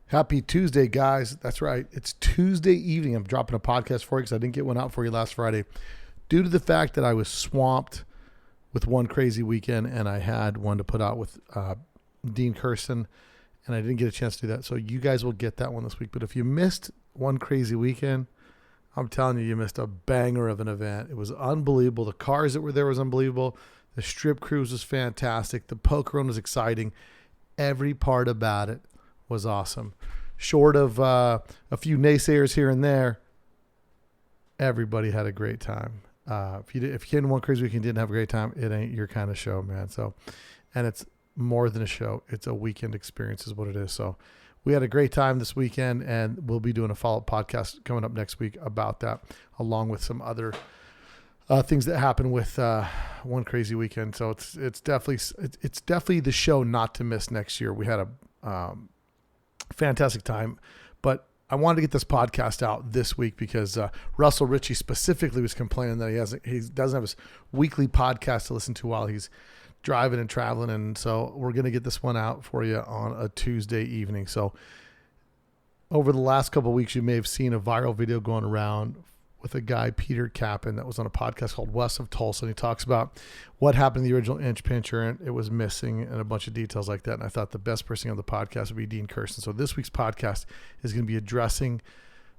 Happy Tuesday, guys. That's right. It's Tuesday evening. I'm dropping a podcast for you because I didn't get one out for you last Friday due to the fact that I was swamped with one crazy weekend and I had one to put out with Dean Kirsten and I didn't get a chance to do that. So you guys will get that one this week. But if you missed one crazy weekend, I'm telling you, you missed a banger of an event. It was unbelievable. The cars that were there was unbelievable. The strip cruise was fantastic. The poker run was exciting. Every part about it was awesome. Short of a few naysayers here and there, everybody had a great time. If you came to one crazy weekend and didn't have a great time, it ain't your kind of show, man. So, and it's more than a show. It's a weekend experience is what it is. So we had a great time this weekend, and we'll be doing a follow-up podcast coming up next week about that, along with some other things that happened with one crazy weekend. So it's definitely the show not to miss next year. We had a fantastic time, but I wanted to get this podcast out this week because Russell Ritchie specifically was complaining that he doesn't have his weekly podcast to listen to while he's driving and traveling, and so we're going to get this one out for you on a Tuesday evening. So over the last couple of weeks, you may have seen a viral video going around with a guy, Peter Kappen, that was on a podcast called West of Tulsa, and he talks about what happened to the original Inch Pincher, and it was missing, and a bunch of details like that. And I thought the best person on the podcast would be Dean Kirsten. So this week's podcast is going to be addressing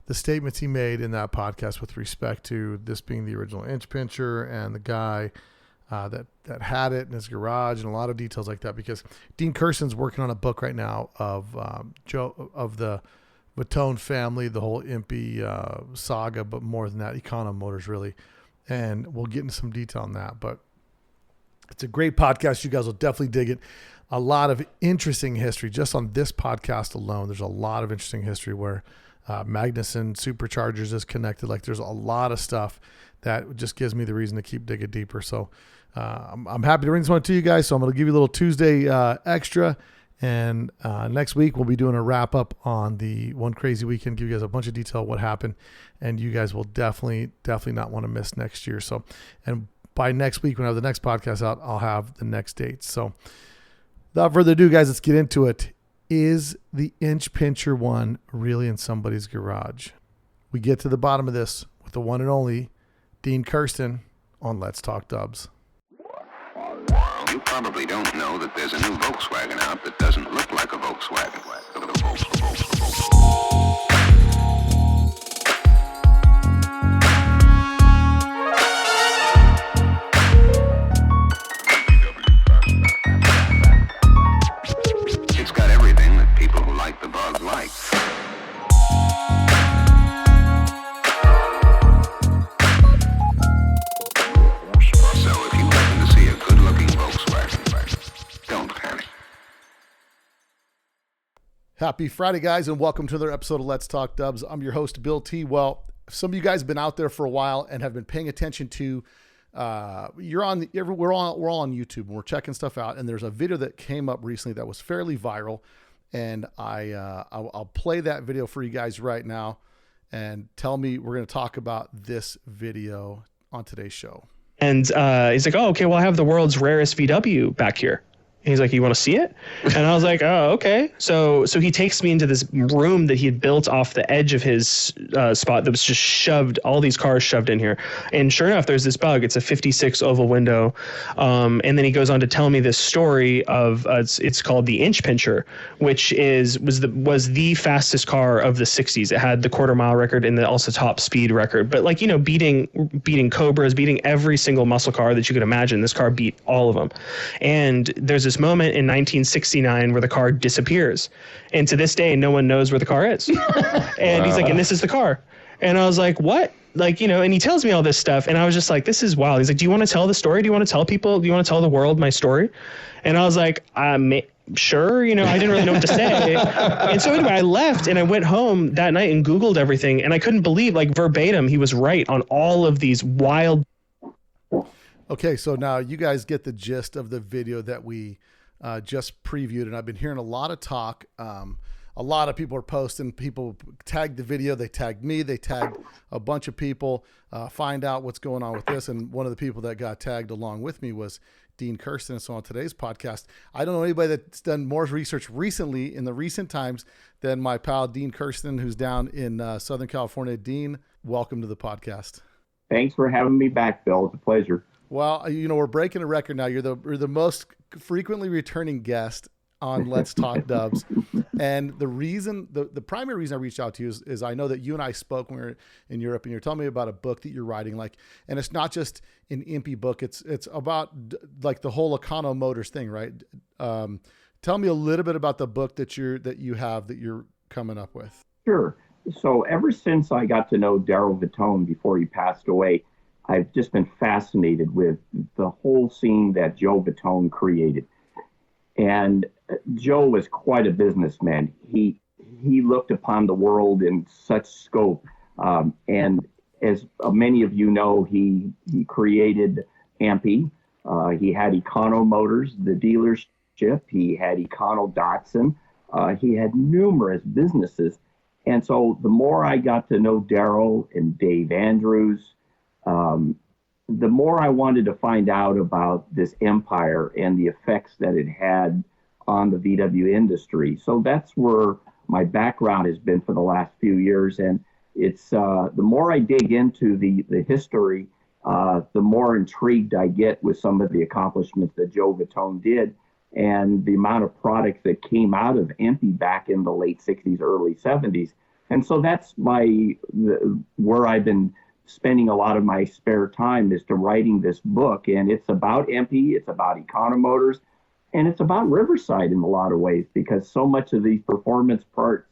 the statements he made in that podcast with respect to this being the original Inch Pincher and the guy that had it in his garage, and a lot of details like that, because Dean Kirsten's working on a book right now of the Mcfadden family, the whole EMPI saga, but more than that, Econo Motors really. And we'll get into some detail on that. But it's a great podcast. You guys will definitely dig it. A lot of interesting history. Just on this podcast alone, there's a lot of interesting history where Magnuson Superchargers is connected. Like, there's a lot of stuff that just gives me the reason to keep digging deeper. So I'm happy to bring this one to you guys. So I'm going to give you a little Tuesday extra. And next week, we'll be doing a wrap up on the one crazy weekend, give you guys a bunch of detail what happened. And you guys will definitely not want to miss next year. So, and by next week, when I have the next podcast out, I'll have the next dates. So without further ado, guys, let's get into it. Is the Inch Pincher one really in somebody's garage? We get to the bottom of this with the one and only Dean Kirsten on Let's Talk Dubs. You probably don't know that there's a new Volkswagen out that doesn't look like a Volkswagen. It's got everything that people who like the bug like. Happy Friday, guys, and welcome to another episode of Let's Talk Dubs. I'm your host, Bill T. Well, some of you guys have been out there for a while and have been paying attention to, we're all on YouTube and we're checking stuff out. And there's a video that came up recently that was fairly viral, and I'll play that video for you guys right now. And tell me, we're going to talk about this video on today's show. And he's like, "Oh, okay. Well, I have the world's rarest VW back here." He's like, "You want to see it?" And I was like, "Oh, okay." So he takes me into this room that he had built off the edge of his spot that was just shoved, all these cars shoved in here. And sure enough, there's this bug. It's a 56 oval window. And then he goes on to tell me this story of it's called the Inch Pincher, which was the fastest car of the 60s. It had the quarter-mile record and also top speed record. But like, you know, beating Cobras, beating every single muscle car that you could imagine. This car beat all of them. And there's this moment in 1969 where the car disappears, and to this day no one knows where the car is. And he's like, "And this is the car." And I was like, "What?" Like, you know, and he tells me all this stuff, and I was just like, "This is wild." He's like, "Do you want to tell the story? Do you want to tell people? Do you want to tell the world my story?" And I was like, "Sure." You know, I didn't really know what to say. And so anyway, I left and I went home that night and Googled everything, and I couldn't believe, like, verbatim, he was right on all of these wild. Okay, so now you guys get the gist of the video that we just previewed, and I've been hearing a lot of talk, a a lot of people are posting. People tagged the video. They tagged me. They tagged a bunch of people. Find out what's going on with this. And one of the people that got tagged along with me was Dean Kirsten. So on today's podcast, I don't know anybody that's done more research recently in the recent times than my pal Dean Kirsten, who's down in Southern California. Dean, welcome to the podcast. Thanks for having me back, Bill. It's a pleasure. Well, we're breaking a record now. You're the most frequently returning guest on Let's Talk Dubs. And the primary reason I reached out to you is I know that you and I spoke when we were in Europe, and you're telling me about a book that you're writing, and it's not just an EMPI book. It's about like the whole Econo Motors thing, right? Tell me a little bit about the book that you're coming up with. Sure. So ever since I got to know Daryl Vitone before he passed away, I've just been fascinated with the whole scene that Joe Vitone created. And Joe was quite a businessman. He looked upon the world in such scope. And as many of you know, he created EMPI. He had Econo Motors, the dealership. He had Econo Datsun. He had numerous businesses. And so the more I got to know Daryl and Dave Andrews, the more I wanted to find out about this empire and the effects that it had on the VW industry. So that's where my background has been for the last few years. And it's the more I dig into the history, the more intrigued I get with some of the accomplishments that Joe Vitone did and the amount of products that came out of EMPI back in the late 60s, early 70s. And so that's where I've been spending a lot of my spare time is to writing this book. And it's about EMPI, it's about Econo Motors, and it's about Riverside in a lot of ways, because so much of these performance parts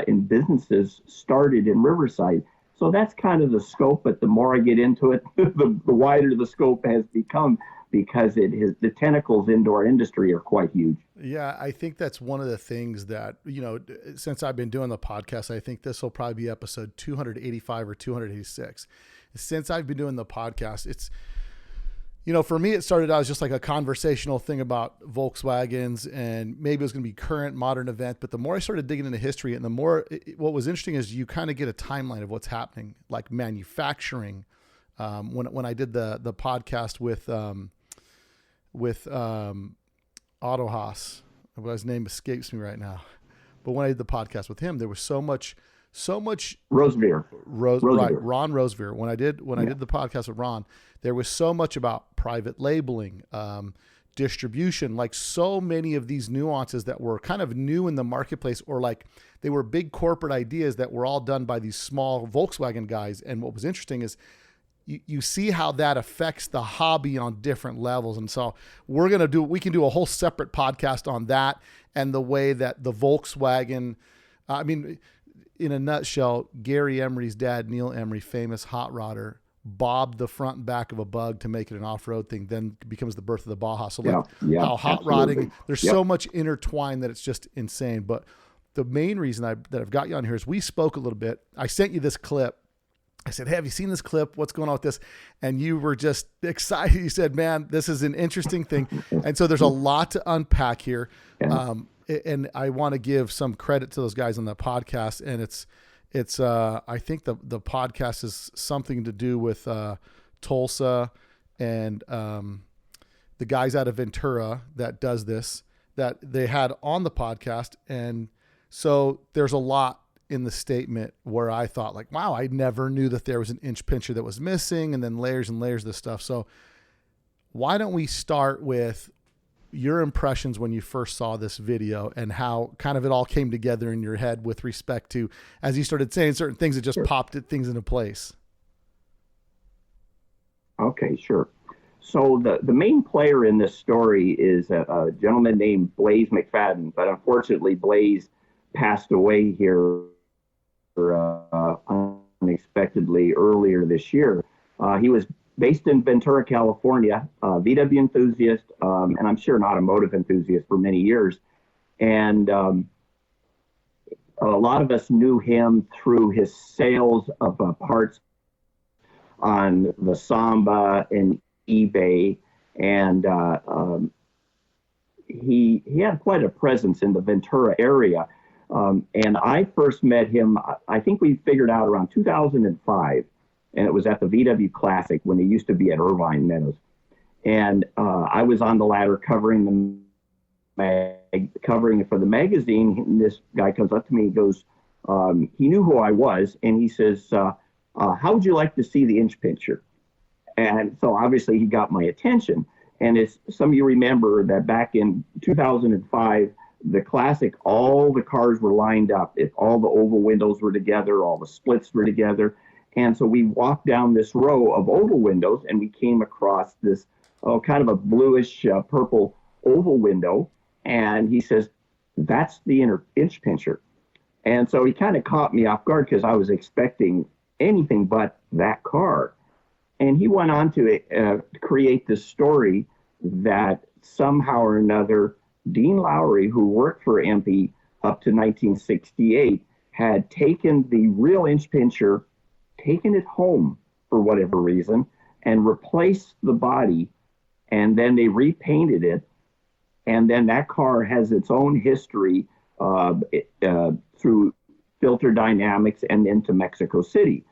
in businesses started in Riverside. So that's kind of the scope, but the more I get into it, the wider the scope has become, because the tentacles into our industry are quite huge. Yeah, I think that's one of the things that, since I've been doing the podcast, I think this will probably be episode 285 or 286. Since I've been doing the podcast, it's, for me, it started out as just like a conversational thing about Volkswagens, and maybe it was going to be current modern event. But the more I started digging into history, and the more, what was interesting is you kind of get a timeline of what's happening, like manufacturing. When I did the podcast with Otto Haas, his name escapes me right now, but when I did the podcast with him, there was so much Rosevear. Right, Ron Rosevear. When I did the podcast with Ron, there was so much about private labeling, distribution, like so many of these nuances that were kind of new in the marketplace, or like they were big corporate ideas that were all done by these small Volkswagen guys. And what was interesting is you see how that affects the hobby on different levels. And so we can do a whole separate podcast on that, and the way that the Volkswagen, in a nutshell, Gary Emery's dad, Neil Emery, famous hot rodder, bobbed the front and back of a Bug to make it an off-road thing, then becomes the birth of the Baja. So how hot rodding, there's so much intertwined that it's just insane. But the main reason that I've got you on here is we spoke a little bit. I sent you this clip. I said, hey, have you seen this clip? What's going on with this? And you were just excited. You said, man, this is an interesting thing. And so there's a lot to unpack here. And I want to give some credit to those guys on the podcast. And it's I think the podcast is something to do with Tulsa and the guys out of Ventura that does this, that they had on the podcast. And so there's a lot in the statement where I thought, like, wow, I never knew that there was an inch pincher that was missing, and then layers and layers of this stuff. So why don't we start with your impressions when you first saw this video, and how kind of it all came together in your head with respect to, as you started saying certain things, it just popped things into place. Okay, sure. So the main player in this story is a gentleman named Blase Mcfadden, but unfortunately Blase passed away here unexpectedly earlier this year. He was based in Ventura, California, VW enthusiast, and I'm sure an automotive enthusiast for many years. And a lot of us knew him through his sales of parts on the Samba and eBay. And he had quite a presence in the Ventura area. And I first met him, I think we figured out around 2005, and it was at the VW Classic when he used to be at Irvine Meadows. And I was on the ladder covering it for the magazine. And this guy comes up to me, he goes, he knew who I was, and he says, how would you like to see the inch pincher? And so obviously he got my attention. And as some of you remember that back in 2005, the Classic, all the cars were lined up. All the oval windows were together, all the splits were together. And so we walked down this row of oval windows, and we came across this kind of a bluish purple oval window. And he says, that's the inch pincher. And so he kind of caught me off guard because I was expecting anything but that car. And he went on to create this story that somehow or another, Dean Lowry, who worked for EMPI up to 1968, had taken the real inch pincher, taken it home for whatever reason, and replaced the body. And then they repainted it. And then that car has its own history through filter dynamics and into Mexico City.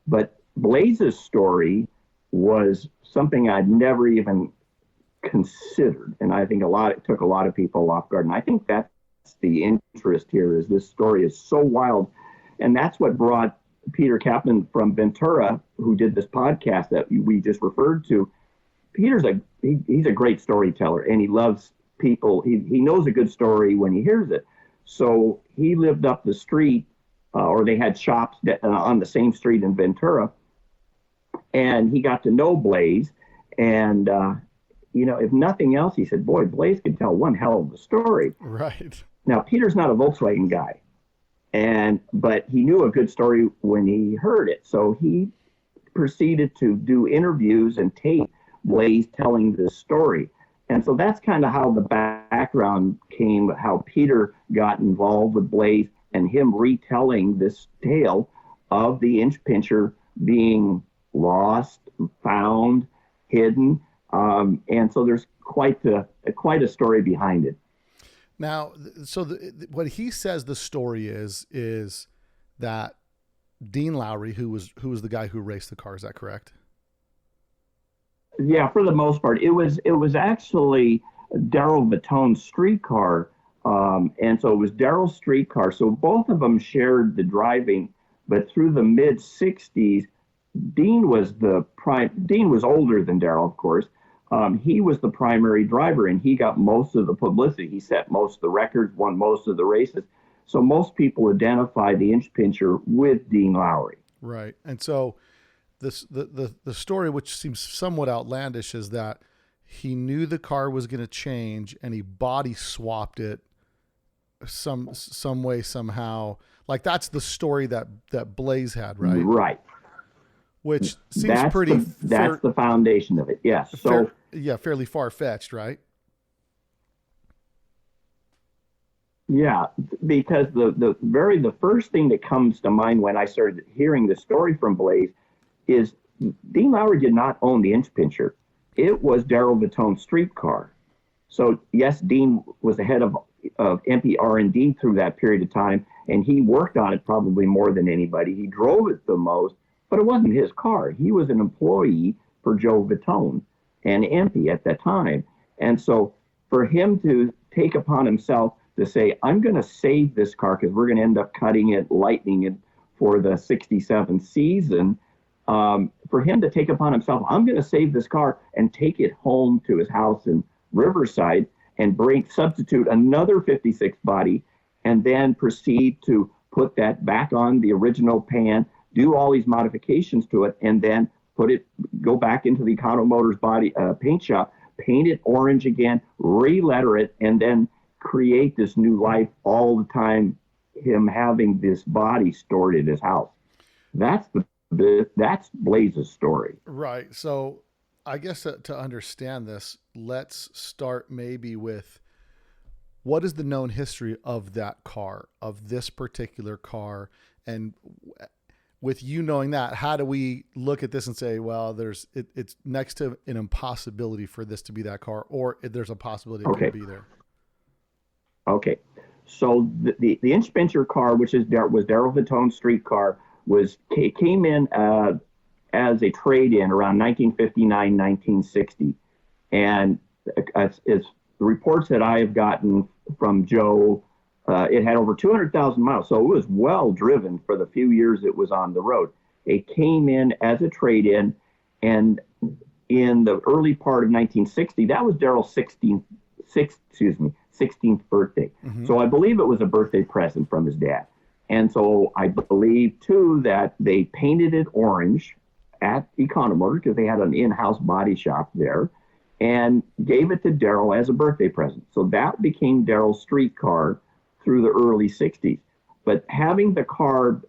But Blase's story was something I'd never even considered. And I think it took a lot of people off guard. And I think that's the interest here, is this story is so wild. And that's what brought Peter Kappen from Ventura, who did this podcast that we just referred to. Peter's he's a great storyteller, and he loves people. He knows a good story when he hears it. So he lived up the street, or they had shops on the same street in Ventura, and he got to know Blase. And if nothing else, he said, boy, Blase could tell one hell of a story. Right. Now, Peter's not a Volkswagen guy, but he knew a good story when he heard it. So he proceeded to do interviews and tape Blase telling this story. And so that's kind of how the background came, how Peter got involved with Blase and him retelling this tale of the inch pincher being lost, found, hidden. And so there's quite a story behind it. Now, so what he says the story is that Dean Lowry, who was the guy who raced the car, is that correct? Yeah, for the most part, it was actually Darrell Vitone's street car, and so it was Darrell's street car. So both of them shared the driving, but through the mid '60s, Dean was older than Darrell, of course. He was the primary driver, and he got most of the publicity. He set most of the records, won most of the races. So most people identify the inch pincher with Dean Lowry. Right, and so the story, which seems somewhat outlandish, is that he knew the car was going to change, and he body swapped it some way, somehow. Like, that's the story that Blase had, right? Right. Which seems pretty. That's the foundation of it. Yes. So fairly far-fetched, right? Yeah, because the first thing that comes to mind when I started hearing the story from Blase is Dean Lowry did not own the inch pincher. It was Darrell Vitone's street car. So yes, Dean was the head of EMPI R&D through that period of time, and he worked on it probably more than anybody. He drove it the most, but it wasn't his car. He was an employee for Joe Vitone and EMPI at that time. And so for him to take upon himself to say, I'm going to save this car because we're going to end up cutting it, lightening it for the 67 season, for him to take upon himself, I'm going to save this car and take it home to his house in Riverside and substitute another 56 body, and then proceed to put that back on the original pan, do all these modifications to it, and then go back into the Econo Motors body paint shop, paint it orange again, re-letter it, and then create this new life all the time, him having this body stored at his house. That's Blase's story. Right. So I guess to understand this, let's start maybe with what is the known history of that car, of this particular car, and with you knowing that, how do we look at this and say, well, it's next to an impossibility for this to be that car, or there's a possibility it could be there? Okay. So the Inch Pincher car, which was Darrell Vitone's street car, came in as a trade-in around 1959, 1960. And as the reports that I have gotten from Joe, it had over 200,000 miles, so it was well driven for the few years it was on the road. It came in as a trade-in, and in the early part of 1960, that was Darrell's 16th birthday. So I believe it was a birthday present from his dad. And so I believe, too, that they painted it orange at Economotor because they had an in-house body shop there, and gave it to Darrell as a birthday present. So that became Darrell's street car through the early 60s. But having the car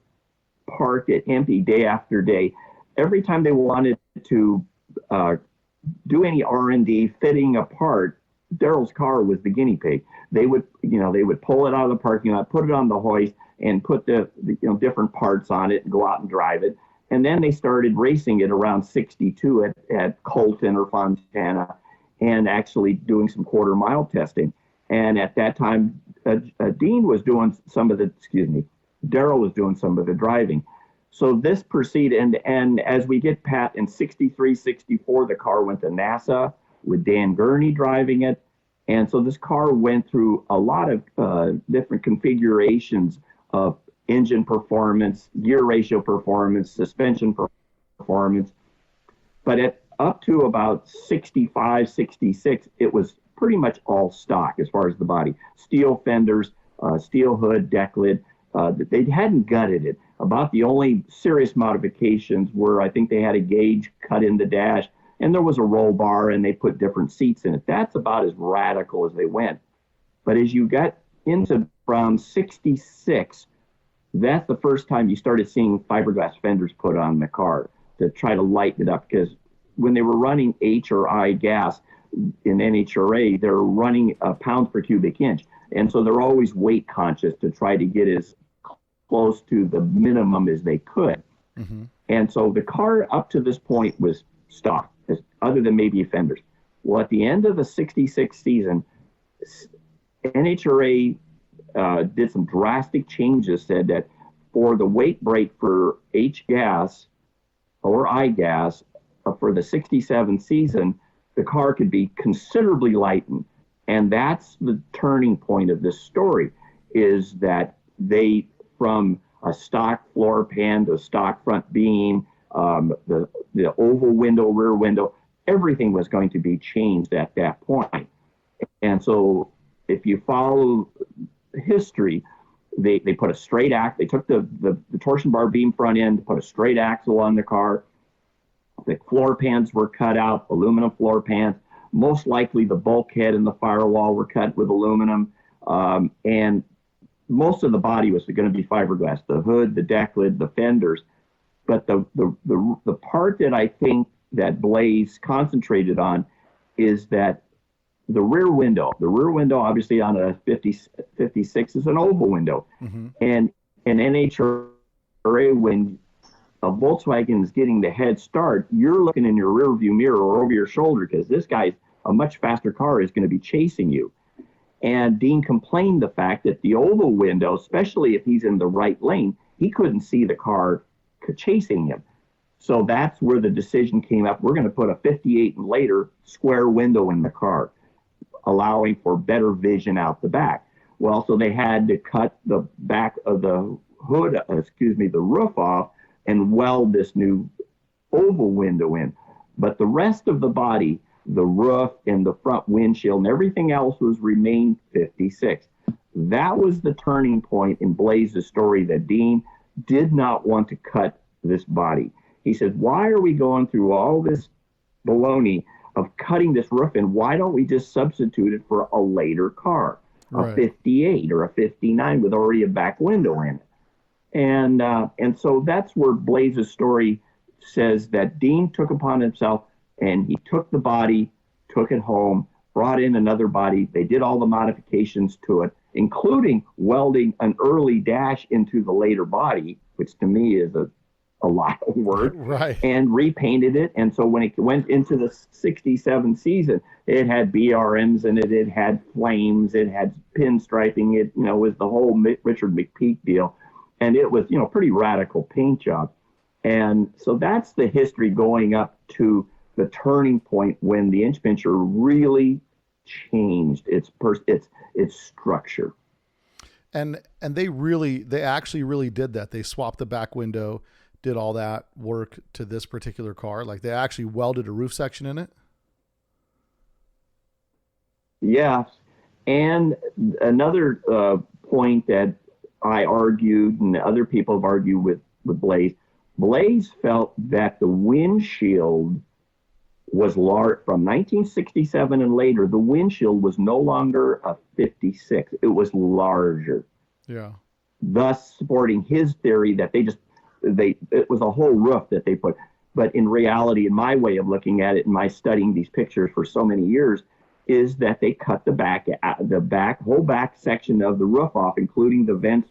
parked at EMPI day after day, every time they wanted to do any R&D fitting a part, Darrell's car was the guinea pig. They would pull it out of the parking lot, put it on the hoist, and put the different parts on it and go out and drive it. And then they started racing it around 62 at Colton or Fontana, and actually doing some quarter-mile testing. And at that time, Darrell was doing some of the driving. So this proceeded, and as we get Pat in 63, 64, the car went to NASA with Dan Gurney driving it. And so this car went through a lot of different configurations of engine performance, gear ratio performance, suspension performance. But up to about 65, 66, it was pretty much all stock as far as the body. Steel fenders, steel hood, deck lid. They hadn't gutted it. About the only serious modifications were, I think they had a gauge cut in the dash, and there was a roll bar, and they put different seats in it. That's about as radical as they went. But as you got into around 66, that's the first time you started seeing fiberglass fenders put on the car to try to lighten it up, because when they were running H or I gas in NHRA, they're running pounds per cubic inch. And so they're always weight conscious to try to get as close to the minimum as they could. Mm-hmm. And so the car up to this point was stock, other than maybe fenders. Well, at the end of the 66 season, NHRA did some drastic changes, said that for the weight break for H gas or I gas for the 67 season, the car could be considerably lightened. And that's the turning point of this story, is that they, from a stock floor pan to a stock front beam, the oval window, rear window, everything was going to be changed at that point. And so if you follow history, they put a straight axle. They took the torsion bar beam front end, put a straight axle on the car. The floor pans were cut out, aluminum floor pans. Most likely the bulkhead and the firewall were cut with aluminum. And most of the body was going to be fiberglass, the hood, the deck lid, the fenders. But the part that I think that Blase concentrated on is that the rear window obviously on a 56 is an oval window. Mm-hmm. And in NHRA, when a Volkswagen is getting the head start, you're looking in your rear view mirror or over your shoulder, because this guy's a much faster car is going to be chasing you. And Dean complained the fact that the oval window, especially if he's in the right lane, he couldn't see the car chasing him. So that's where the decision came up. We're going to put a 58 and later square window in the car, allowing for better vision out the back. Well, so they had to cut the back of the hood, the roof off, and weld this new oval window in. But the rest of the body, the roof and the front windshield and everything else was remained 56. That was the turning point in Blase's story, that Dean did not want to cut this body. He said, why are we going through all this baloney of cutting this roof in? Why don't we just substitute it for a later car, right, a 58 or a 59 with already a back window in it? And so that's where Blase's story says that Dean took upon himself, and he took the body, took it home, brought in another body. They did all the modifications to it, including welding an early dash into the later body, which to me is a a lot of work, Right. and repainted it. And so when it went into the 67 season, it had BRMs in it, it had flames, it had pinstriping, it, was the whole Richard McPeak deal. And it was, pretty radical paint job. And so that's the history going up to the turning point when the Inch Pincher really changed its structure. And they actually really did that. They swapped the back window, did all that work to this particular car. Like they actually welded a roof section in it. Yeah. And another point that I argued and other people have argued with Blase, Blase felt that the windshield was large from 1967 and later. The windshield was no longer a 56; it was larger. Yeah. Thus supporting his theory that it was a whole roof that they put. But in reality, in my way of looking at it, and my studying these pictures for so many years, is that they cut the whole back section of the roof off, including the vents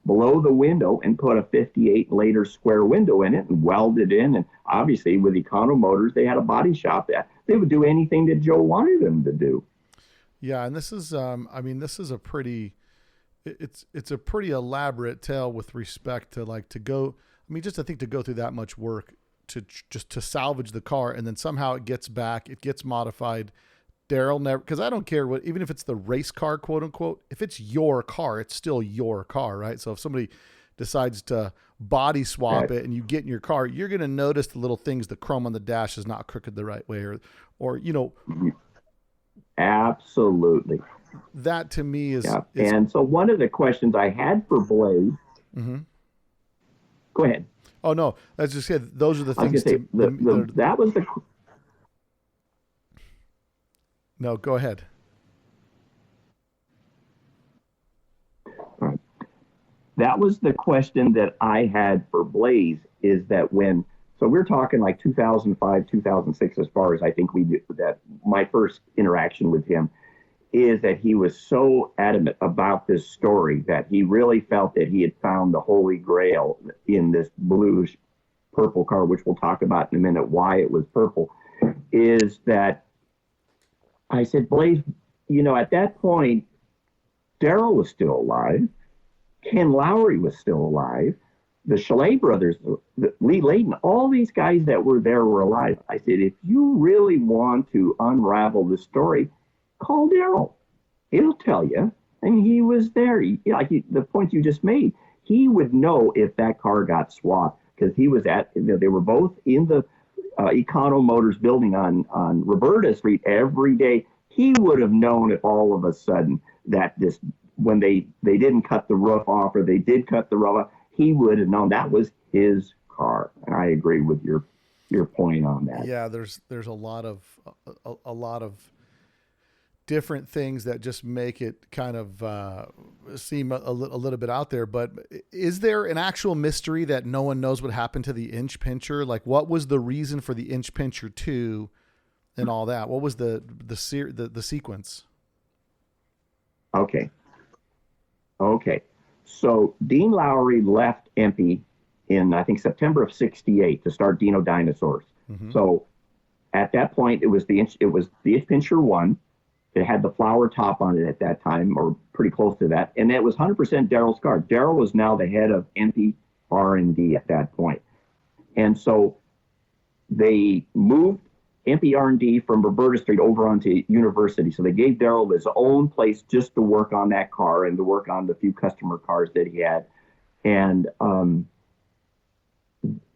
below the window, and put a 58 later square window in it and welded in. And obviously with Econo Motors, they had a body shop that they would do anything that Joe wanted them to do. Yeah. And this is, this is a pretty elaborate tale with respect to to go through that much work to salvage the car. And then somehow it gets modified. Daryl never, because I don't care even if it's the race car, quote unquote, if it's your car, it's still your car, right? So if somebody decides to body swap it and you get in your car, you're going to notice the little things, the chrome on the dash is not crooked the right way or Absolutely. That to me is. And so one of the questions I had for Blase, go ahead. Oh no, that's just it. Those are the things. That was the. No, go ahead. All right. That was the question that I had for Blase, is that so we're talking like 2005, 2006, as far as I think that my first interaction with him, is that he was so adamant about this story that he really felt that he had found the Holy Grail in this bluish purple car, which we'll talk about in a minute, why it was purple, is that I said, Blase, at that point, Daryl was still alive. Ken Lowry was still alive. The Chalet brothers, Lee Layton, all these guys that were there were alive. I said, if you really want to unravel the story, call Daryl. He'll tell you. And he was there. The point you just made, he would know if that car got swapped, because he was they were both in the Econo Motors building on Roberta Street every day. He would have known if all of a sudden that when they didn't cut the roof off, or they did cut the roof off, he would have known that was his car. And I agree with your point on that. Yeah, there's a lot of different things that just make it kind of seem a little bit out there. But is there an actual mystery that no one knows what happened to the Inch Pincher? Like, what was the reason for the Inch Pincher 2 and all that? What was the sequence? Okay. So Dean Lowry left EMPI in, I think, September of '68 to start Dino Dinosaurs. Mm-hmm. So at that point, it was the Inch Pincher 1. It had the flower top on it at that time, or pretty close to that. And it was 100% Daryl's car. Daryl was now the head of EMPI R&D at that point. And so they moved EMPI R&D from Roberta Street over onto University. So they gave Daryl his own place just to work on that car and to work on the few customer cars that he had. And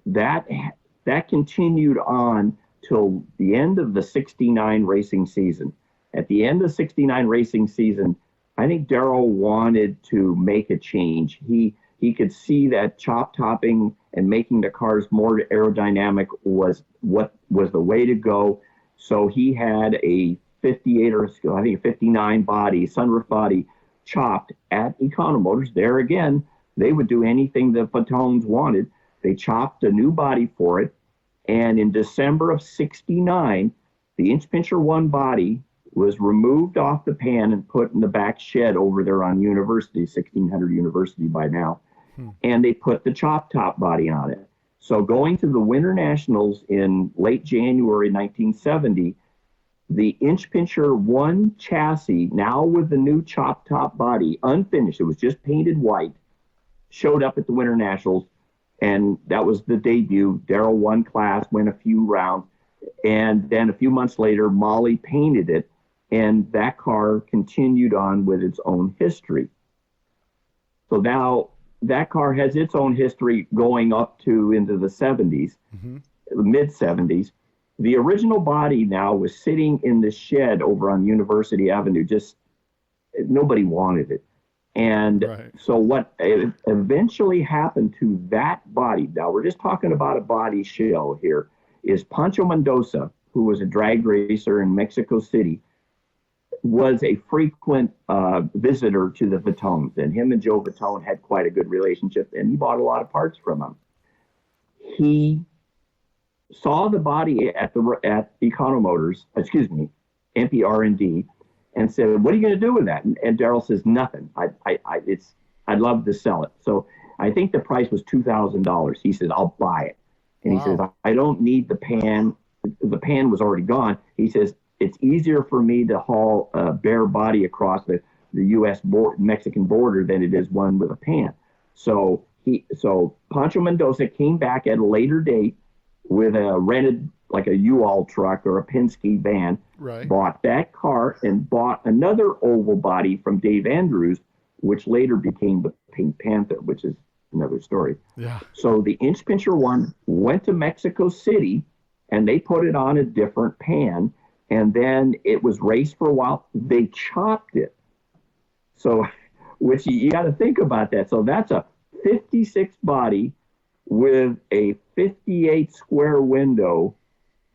that continued on till the end of the 69 racing season. At the end of 69 racing season, I think Daryl wanted to make a change. He could see that chop topping and making the cars more aerodynamic was what was the way to go. So he had a 58 or I think a 59 body, sunroof body, chopped at Econo Motors. There again, they would do anything the Fattones wanted. They chopped a new body for it. And in December of 69, the Inch Pincher 1 body was removed off the pan and put in the back shed over there on University, 1600 University by now. And they put the chop top body on it. So going to the Winter Nationals in late January 1970, the Inch Pincher 1 chassis, now with the new chop top body, unfinished, it was just painted white, showed up at the Winter Nationals, and that was the debut. Darrell won class, went a few rounds, and then a few months later, Molly painted it, and that car continued on with its own history. So now that car has its own history going up to into the 70s, the mid 70s. The original body now was sitting in the shed over on University Avenue. Just nobody wanted it. And so what eventually happened to that body, now we're just talking about a body shell here, is Pancho Mendoza, who was a drag racer in Mexico City, was a frequent visitor to the Vittones, and him and Joe Vittone had quite a good relationship, and he bought a lot of parts from him. He saw the body at Economotors, EMPI R&D, and said, "What are you going to do with that?" And Darrell says, "Nothing. I'd love to sell it." So I think the price was $2,000. He says, "I'll buy it," and he says, "I don't need the pan. The pan was already gone." He says, "It's easier for me to haul a bare body across the U.S. Mexican border than it is one with a pan." So Pancho Mendoza came back at a later date with a rented, like a U-Haul truck or a Penske van, bought that car and bought another oval body from Dave Andrews, which later became the Pink Panther, which is another story. Yeah. So the Inch Pincher 1 went to Mexico City, and they put it on a different pan, and then it was raced for a while. They chopped it. So, which you got to think about that. So that's a 56 body with a 58 square window,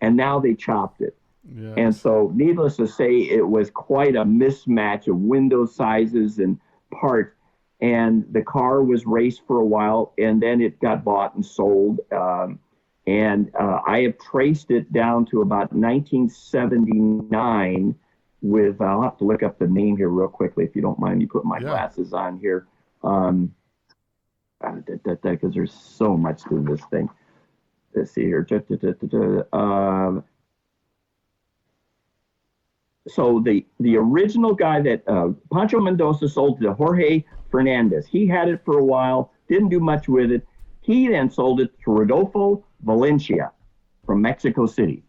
and now they chopped it. Yes. And so needless to say, it was quite a mismatch of window sizes and parts. And the car was raced for a while, and then it got bought and sold. And I have traced it down to about 1979 with, I'll have to look up the name here real quickly, if you don't mind me putting my glasses on here. Because there's so much to this thing. Let's see here. So the original guy that Pancho Mendoza sold to Jorge Fernandez, he had it for a while, didn't do much with it. He then sold it to Rodolfo Valencia from Mexico City.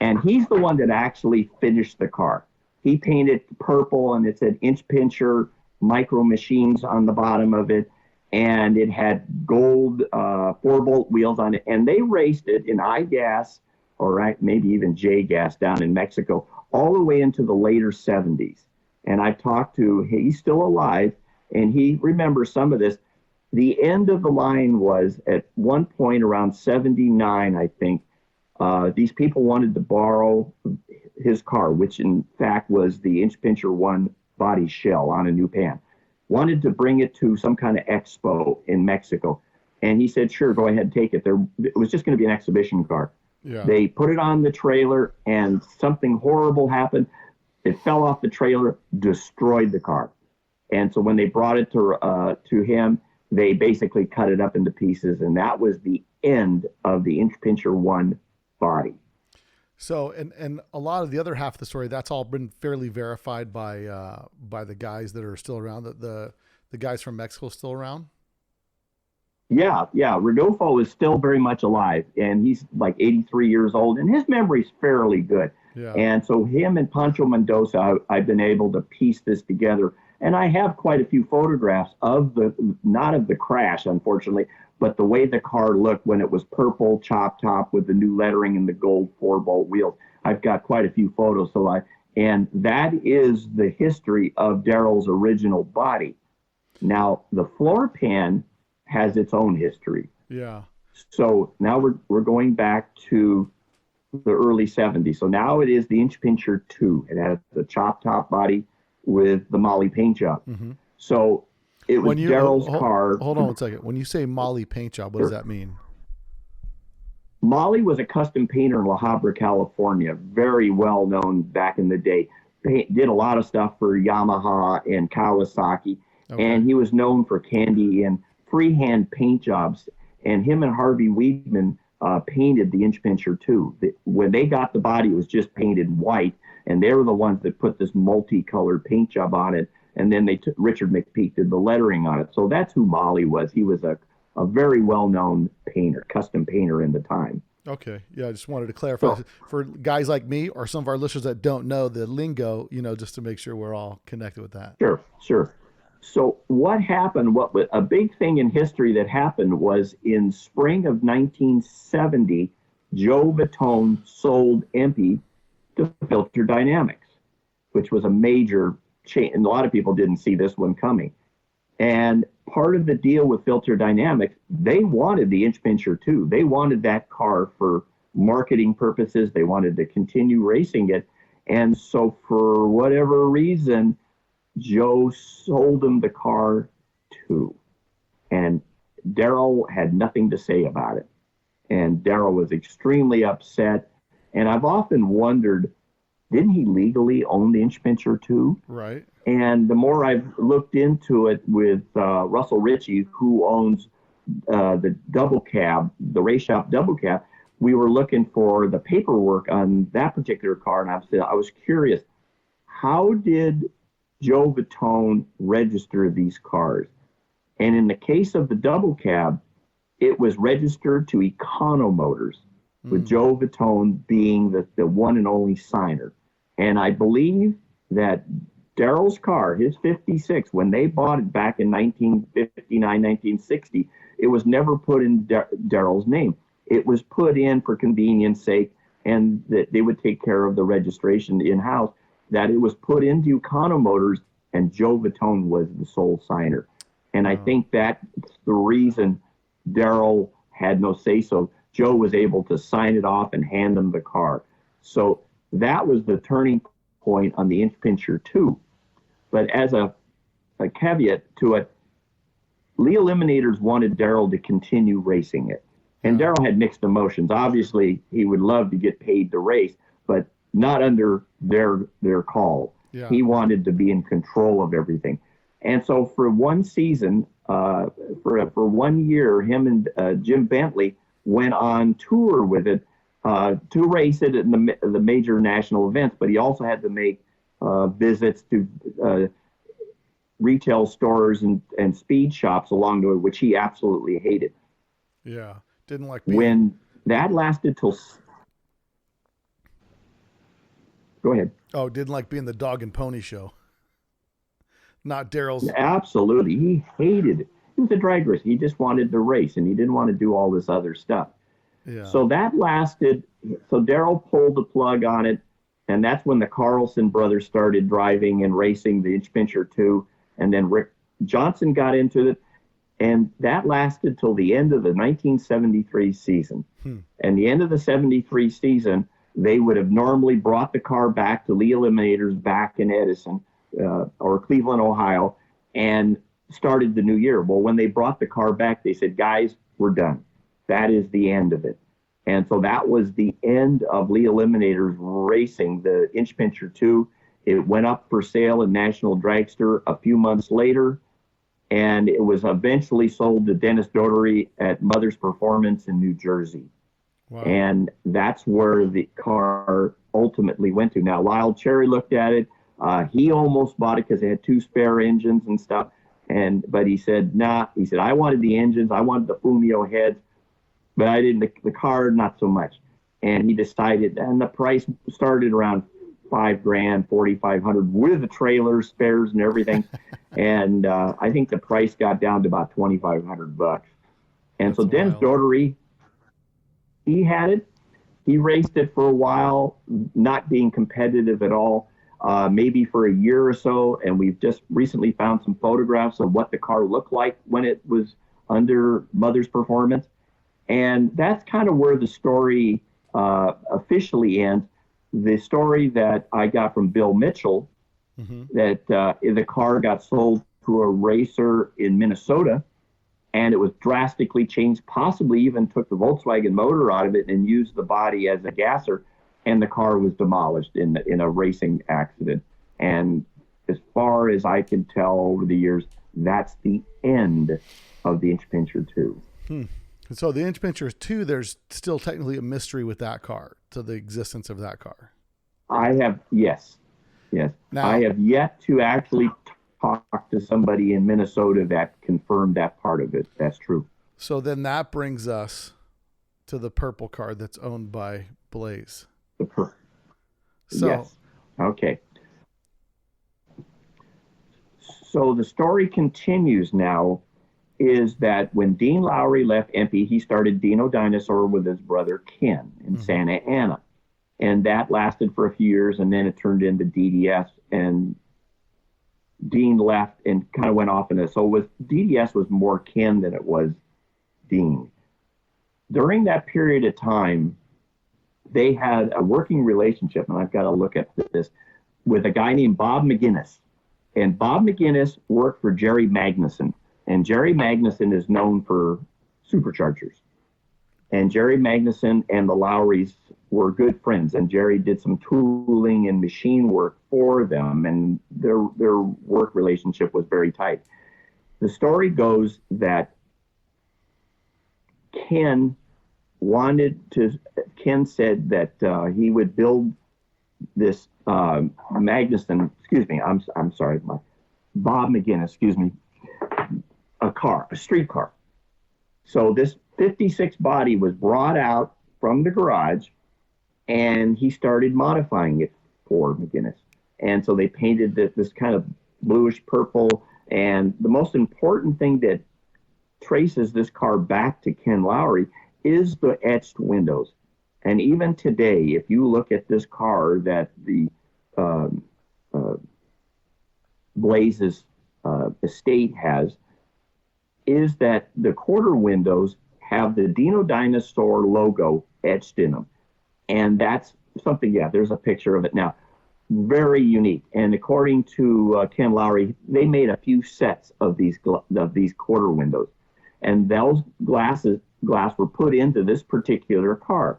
And he's the one that actually finished the car. He painted purple, and it said Inch Pincher Micro Machines on the bottom of it. And it had gold 4-bolt wheels on it. And they raced it in I-gas, or maybe even J-gas down in Mexico, all the way into the later 70s. And I talked to, he's still alive, and he remembers some of this. The end of the line was at one point around 79, I think. These people wanted to borrow his car, which in fact was the Inch Pincher 1 body shell on a new pan. Wanted to bring it to some kind of expo in Mexico. And he said, "Sure, go ahead, take it." It was just going to be an exhibition car. Yeah. They put it on the trailer, and something horrible happened. It fell off the trailer, destroyed the car. And so when they brought it to him, they basically cut it up into pieces, and that was the end of the Inch Pincher 1 body. So, and a lot of the other half of the story, that's all been fairly verified by the guys that are still around. The guys from Mexico still around. Yeah. Rodolfo is still very much alive, and he's like 83 years old, and his memory's fairly good. Yeah. And so him and Pancho Mendoza, I've been able to piece this together, and I have quite a few photographs of not of the crash, unfortunately, but the way the car looked when it was purple chop top with the new lettering and the gold 4-bolt wheels. I've got quite a few photos. And that is the history of Darrell's original body. Now, the floor pan has its own history. Yeah. So now we're going back to the early 70s. So now it is the Inch Pincher 2. It has the chop top body with the Molly paint job. Mm-hmm. So it was Darrell's car. Hold on one second. When you say Molly paint job, what does that mean? Molly was a custom painter in La Habra, California, very well known back in the day. Did a lot of stuff for Yamaha and Kawasaki, and he was known for candy and freehand paint jobs. and him and Harvey Weidman painted the Inch Pincher 2. When they got the body, it was just painted white, and they were the ones that put this multicolored paint job on it. And then Richard McPeak did the lettering on it. So that's who Molly was. He was a very well-known painter, custom painter in the time. Okay. Yeah, I just wanted to clarify for guys like me or some of our listeners that don't know the lingo, just to make sure we're all connected with that. Sure. So what happened, a big thing in history that happened was in spring of 1970, Joe Vitone sold EMPI to Filter Dynamics, which was a major change. And a lot of people didn't see this one coming. And part of the deal with Filter Dynamics, they wanted the Inch Pincher 2. They wanted that car for marketing purposes. They wanted to continue racing it. And so for whatever reason, Joe sold them the car too. And Darrell had nothing to say about it. And Darrell was extremely upset. And I've often wondered, didn't he legally own the Inch Pincher 2? Right. And the more I've looked into it with Russell Ritchie, who owns the double cab, the race shop double cab, we were looking for the paperwork on that particular car. And I was curious, how did Joe Vitone register these cars? And in the case of the double cab, it was registered to Econo Motors, with Joe Vitone being the one and only signer. And I believe that Darrell's car, his 56, when they bought it back in 1959, 1960, it was never put in Darrell's name. It was put in for convenience sake, and that they would take care of the registration in-house, that it was put into Econo Motors, and Joe Vitone was the sole signer. And I think that's the reason Darrell had no say-so. Joe was able to sign it off and hand them the car. So that was the turning point on the Inch Pincher 2. But as a caveat to it, Lee Eliminators wanted Darrell to continue racing it. And Darrell had mixed emotions. Obviously, he would love to get paid to race, but not under their call. Yeah. He wanted to be in control of everything. And so for one season, for 1 year, him and Jim Bentley went on tour with it to race it in the major national events. But he also had to make visits to retail stores and speed shops along the way, which he absolutely hated. Yeah, didn't like when that lasted till. Go ahead. Oh, didn't like being the dog and pony show. Not Darrell's. Absolutely, he hated it. He was a drag racer. He just wanted to race, and he didn't want to do all this other stuff. Yeah. So that lasted. So Darrell pulled the plug on it, and that's when the Carlson brothers started driving and racing the Inch Pincher 2, and then Rick Johnson got into it, and that lasted till the end of the 1973 season. And the end of the 73 season, they would have normally brought the car back to Lee Eliminators back in Edison or Cleveland, Ohio, and started the new year. Well, when they brought the car back, they said, guys, we're done. That is the end of it. And so that was the end of Lee Eliminators racing the Inch Pincher 2. It went up for sale in National Dragster a few months later, and it was eventually sold to Dennis Dougherty at Mother's Performance in New Jersey. Wow. And that's where the car ultimately went to. Now, Lyle Cherry looked at it. He almost bought it because it had 2 spare engines and stuff. But he said, nah. He said, I wanted the engines. I wanted the Fumio heads. But I didn't, the car, not so much. And he decided, and the price started around $5,000, $4,500 with the trailers, spares, and everything. And I think the price got down to about $2,500. And that's so Dennis Dougherty, he had it. He raced it for a while, not being competitive at all, maybe for a year or so. And we've just recently found some photographs of what the car looked like when it was under Mother's Performance. And that's kind of where the story officially ends. The story that I got from Bill Mitchell, that the car got sold to a racer in Minnesota, and it was drastically changed, possibly even took the Volkswagen motor out of it and used the body as a gasser, and the car was demolished in a racing accident. And as far as I can tell over the years, that's the end of the Inch Pincher 2. So the Inch Pincher 2, there's still technically a mystery with that car, to the existence of that car. Yes. Now, I have yet to actually talk to somebody in Minnesota that confirmed that part of it. That's true. So then that brings us to the purple car that's owned by Blase. Yes. Okay. So the story continues now, is that when Dean Lowry left EMPI, he started Dino Dinosaur with his brother Ken in Santa Ana. And that lasted for a few years, and then it turned into DDS, and Dean left and kind of went off in it. So DDS was more Ken than it was Dean. During that period of time, they had a working relationship, and I've got to look at this, with a guy named Bob McGinnis. And Bob McGinnis worked for Jerry Magnuson. And Jerry Magnuson is known for superchargers. And Jerry Magnuson and the Lowrys were good friends. And Jerry did some tooling and machine work for them. And their work relationship was very tight. The story goes that Ken said that he would build this Magnuson, Bob McGinnis, a street car. So this 56 body was brought out from the garage, and he started modifying it for McGinnis. And so they painted this kind of bluish purple. And the most important thing that traces this car back to Ken Lowry is the etched windows. And even today, if you look at this car that the Blaze's estate has, is that the quarter windows have the Dino Dinosaur logo etched in them. And that's something, there's a picture of it now. Very unique. And according to Ken Lowry, they made a few sets of these quarter windows. And those glass were put into this particular car.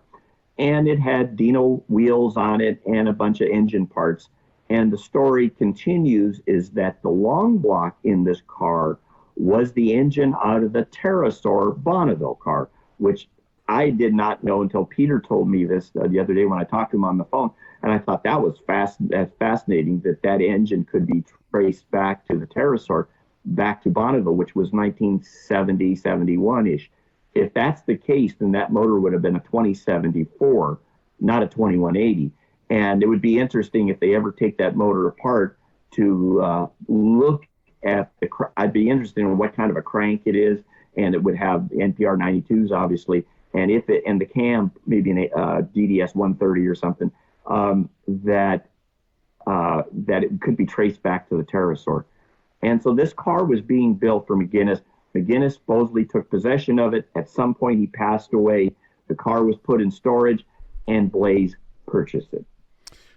And it had Dino wheels on it and a bunch of engine parts. And the story continues is that the long block in this car was the engine out of the Pterosaur Bonneville car, which I did not know until Peter told me this the other day when I talked to him on the phone. And I thought that was fascinating that engine could be traced back to the Pterosaur, back to Bonneville, which was 1970, 71-ish. If that's the case, then that motor would have been a 2074, not a 2180. And it would be interesting if they ever take that motor apart to look at I'd be interested in what kind of a crank it is, and it would have NPR 92s, obviously, and the cam, maybe an DDS 130 or something, that it could be traced back to the Pterosaur. And so this car was being built for McGinnis. McGinnis supposedly took possession of it. At some point, he passed away. The car was put in storage, and Blase purchased it.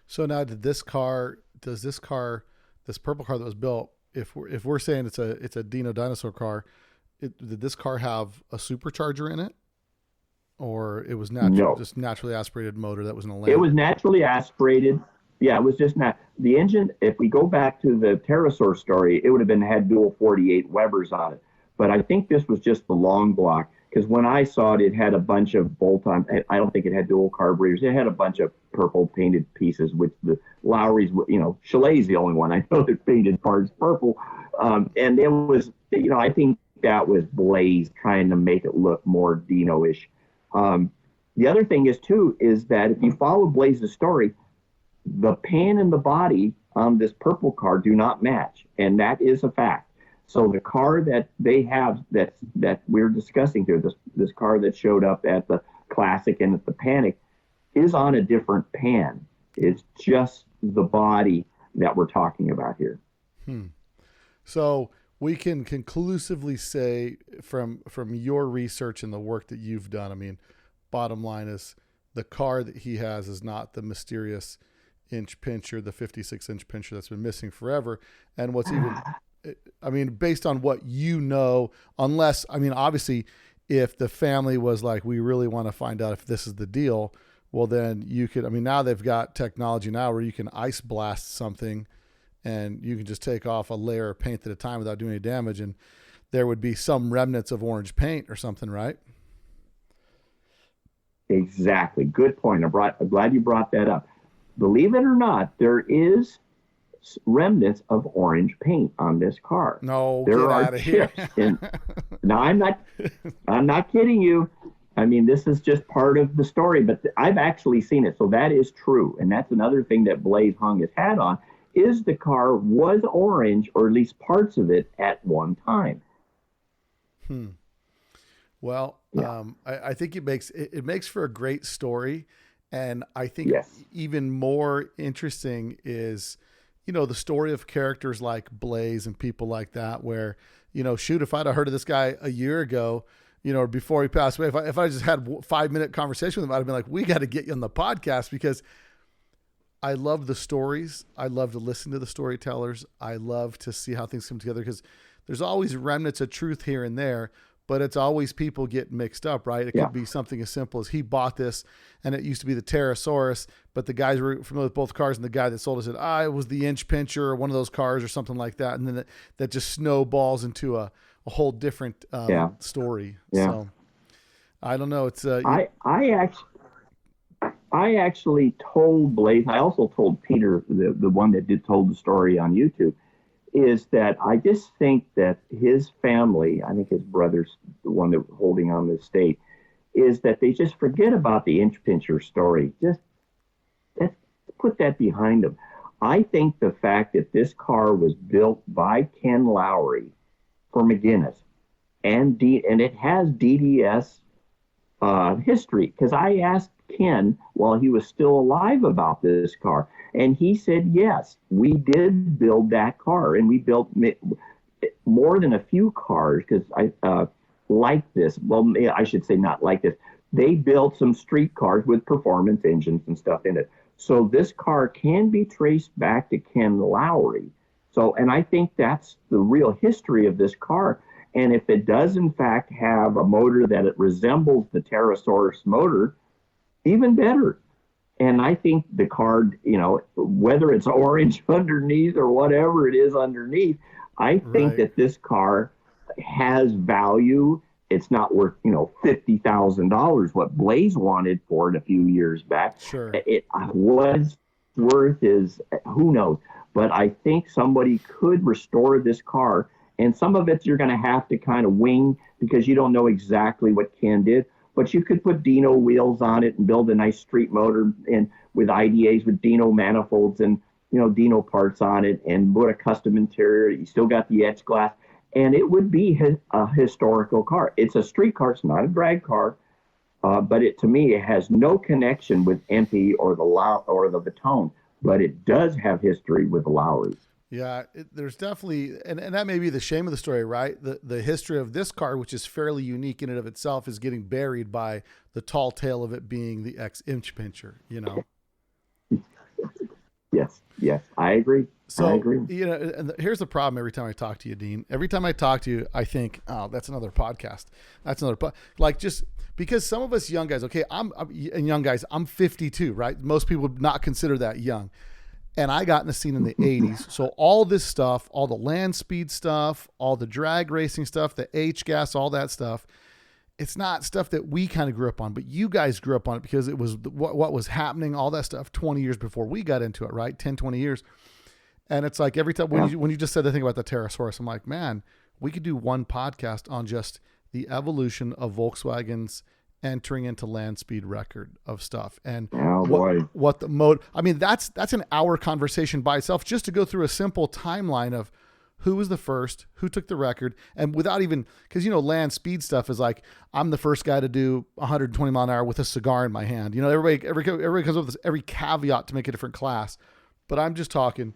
So now, this purple car that was built, if we're saying it's a Dino Dinosaur car, did this car have a supercharger in it, or it was just naturally aspirated motor that was in a lamp? It was naturally aspirated. Yeah, it was just not the engine. If we go back to the Pterosaur story, it would have had dual 48 Webers on it. But I think this was just the long block, because when I saw it, it had a bunch of bolt-on. I don't think it had dual carburetors. It had a bunch of purple painted pieces, which the Lowry's, Chalet's the only one I know that painted parts purple. And it was, I think that was Blase trying to make it look more Dino-ish. The other thing is that if you follow Blaze's story, the pan and the body on this purple car do not match, and that is a fact. So the car that they have that we're discussing here, this car that showed up at the Classic and at the Panic, is on a different pan. It's just the body that we're talking about here. So we can conclusively say from your research and the work that you've done, I mean, bottom line is the car that he has is not the mysterious Inch Pincher, the 56-inch Pincher that's been missing forever. And what's even... based on what unless, obviously, if the family was like, we really want to find out if this is the deal, well, then you could, now they've got technology now where you can ice blast something and you can just take off a layer of paint at a time without doing any damage. And there would be some remnants of orange paint or something, right? Exactly. Good point. I'm glad you brought that up. Believe it or not, there is remnants of orange paint on this car. No, there get are out of here. chips in. Now, I'm not kidding you. I mean, this is just part of the story, but I've actually seen it. So that is true. And that's another thing that Blase hung his hat on, is the car was orange, or at least parts of it, at one time. Well, Yeah. I think it makes for a great story. And I think Yes. even more interesting is, the story of characters like Blase and people like that, where, shoot, if I'd have heard of this guy a year ago, or before he passed away, if I just had a 5-minute conversation with him, I'd have been like, we got to get you on the podcast, because I love the stories. I love to listen to the storytellers. I love to see how things come together, because there's always remnants of truth here and there, but it's always people get mixed up, right? It could be something as simple as he bought this and it used to be the Pterosaurus, but the guys were familiar with both cars, and the guy that sold it said, it was the Inch Pincher or one of those cars or something like that. And then that just snowballs into a whole different story. Yeah. So I don't know. It's I actually told Blase, I also told Peter, the one that told the story on YouTube, is that I just think that his family, I think his brother's the one that was holding on the estate, is that they just forget about the Inch Pincher story. Just let's put that behind them. I think the fact that this car was built by Ken Lowry for McGinnis, and it has DDS history, because I asked Ken while he was still alive about this car, and he said, yes, we did build that car, and we built more than a few cars, because I like this. Well, I should say not like this. They built some street cars with performance engines and stuff in it. So this car can be traced back to Ken Lowry. So, and I think that's the real history of this car. And if it does in fact have a motor that it resembles the Pterosaurus motor, even better. And I think the car, whether it's orange underneath or whatever it is underneath, I think that this car has value. It's not worth, $50,000, what Blase wanted for it a few years back. Sure. What's worth is, who knows? But I think somebody could restore this car. And some of it you're going to have to kind of wing, because you don't know exactly what Ken did. But you could put Dino wheels on it and build a nice street motor, and with IDAs with Dino manifolds and Dino parts on it, and put a custom interior. You still got the etch glass, and it would be a historical car. It's a street car. It's not a drag car, but to me it has no connection with EMPI or the Vitone, but it does have history with the Lowrys. Yeah, there's definitely, and that may be the shame of the story, right? The history of this car, which is fairly unique in and of itself, is getting buried by the tall tale of it being the Inch Pincher, Yes, I agree. So, I agree. And here's the problem every time I talk to you, Dean. Every time I talk to you, I think, oh, that's another podcast. That's another just because some of us young guys, okay, I'm 52, right? Most people would not consider that young. And I got in the scene in the 80s. So all this stuff, all the land speed stuff, all the drag racing stuff, the H-gas, all that stuff, it's not stuff that we kind of grew up on, but you guys grew up on it because it was what was happening, all that stuff 20 years before we got into it, right? 10, 20 years. And it's like every time when you just said the thing about the Pterosaurus, I'm like, man, we could do one podcast on just the evolution of Volkswagen's entering into land speed record of stuff, and what the mode. I mean, that's an hour conversation by itself, just to go through a simple timeline of who was the first, who took the record, and without even, because land speed stuff is like, I'm the first guy to do 120 mile an hour with a cigar in my hand. Everybody comes up with every caveat to make a different class, but I'm just talking